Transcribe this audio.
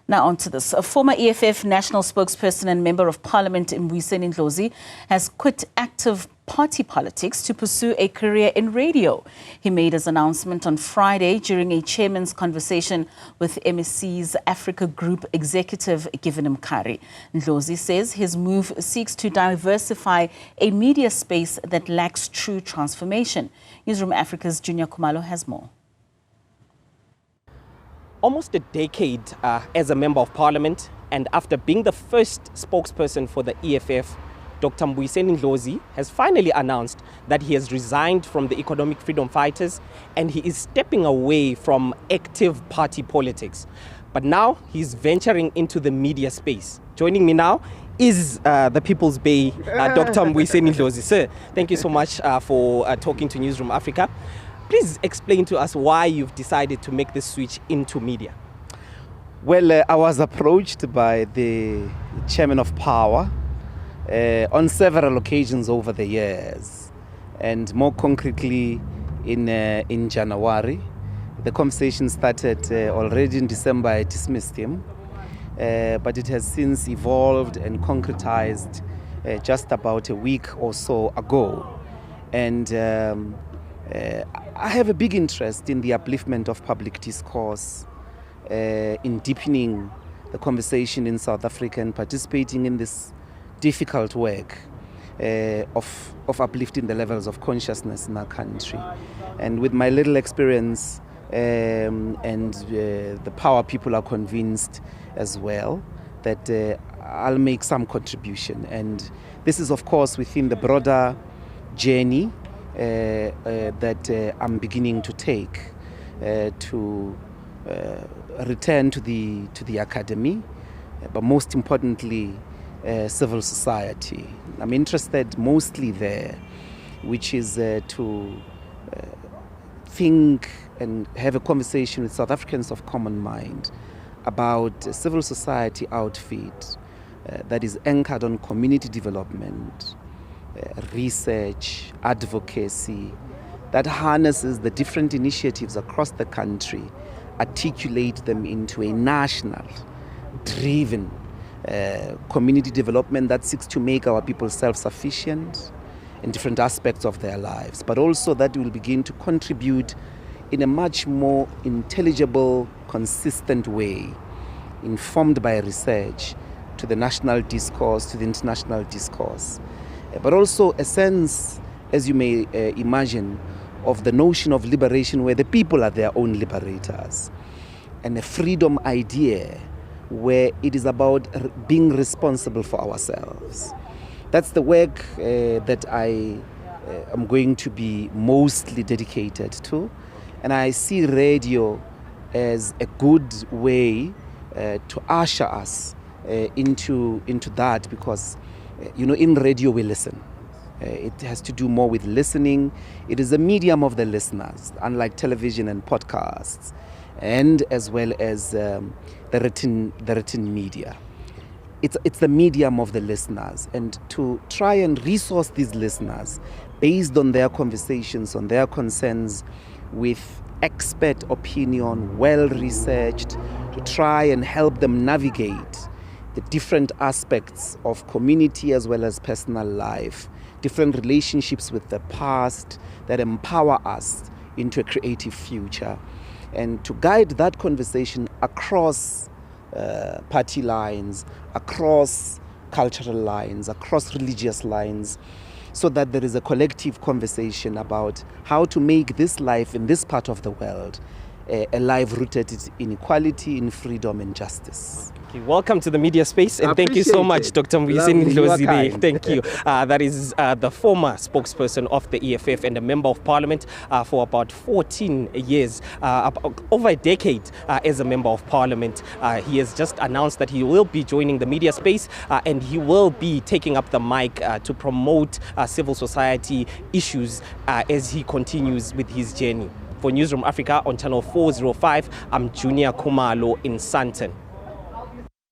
Now on to this. A former EFF national spokesperson and member of Parliament Mbuyiseni Ndlozi has quit active party politics to pursue a career in radio. He made his announcement on Friday during a chairman's conversation with MSC's Africa Group executive given Mkhari. Ndlozi says his move seeks to diversify a media space that lacks true transformation. Newzroom Africa's Juniour Khumalo has more. Almost a decade as a member of parliament, and after being the first spokesperson for the EFF, Dr. Mbuyiseni Ndlozi has finally announced that he has resigned from the economic freedom fighters and he is stepping away from active party politics. But now he's venturing into the media space. Joining me now is the People's Bay, Dr. Mbuyiseni Ndlozi. Sir, thank you so much for talking to Newzroom Africa. Please explain to us why you've decided to make this switch into media. Well, I was approached by the chairman of Power on several occasions over the years, and more concretely in January. The conversation started already in December. I dismissed him, but it has since evolved and concretized just about a week or so ago. And I have a big interest in the upliftment of public discourse, in deepening the conversation in South Africa and participating in this difficult work of uplifting the levels of consciousness in our country. And with my little experience and the Power people are convinced as well that I'll make some contribution. And this is, of course, within the broader journey that I'm beginning to take to return to the academy, but most importantly, civil society. I'm interested mostly there, which is to think and have a conversation with South Africans of common mind about a civil society outfit that is anchored on community development, research, advocacy, that harnesses the different initiatives across the country, articulate them into a national driven community development that seeks to make our people self-sufficient in different aspects of their lives, but also that will begin to contribute in a much more intelligible, consistent way, informed by research, to the national discourse, to the international discourse, but also a sense, as you may imagine, of the notion of liberation where the people are their own liberators, and a freedom idea where it is about being responsible for ourselves. That's the work that I am going to be mostly dedicated to, and I see radio as a good way to usher us into that, because in radio we listen. It has to do more with listening. It is a medium of the listeners, unlike television and podcasts, and as well as the written media. It's the medium of the listeners, and to try and resource these listeners based on their conversations, on their concerns, with expert opinion, well researched, to try and help them navigate the different aspects of community as well as personal life, different relationships with the past that empower us into a creative future, and to guide that conversation across party lines, across cultural lines, across religious lines, so that there is a collective conversation about how to make this life in this part of the world a life rooted in equality, in freedom and justice. Okay, welcome to the media space, and thank you so much, Dr. Mbuyiseni Ndlozi. Thank you. That is the former spokesperson of the EFF and a member of parliament for about 14 years, over a decade as a member of parliament. He has just announced that he will be joining the media space and he will be taking up the mic to promote civil society issues as he continues with his journey. For Newzroom Africa on channel 405, I'm Juniour Khumalo in Sandton.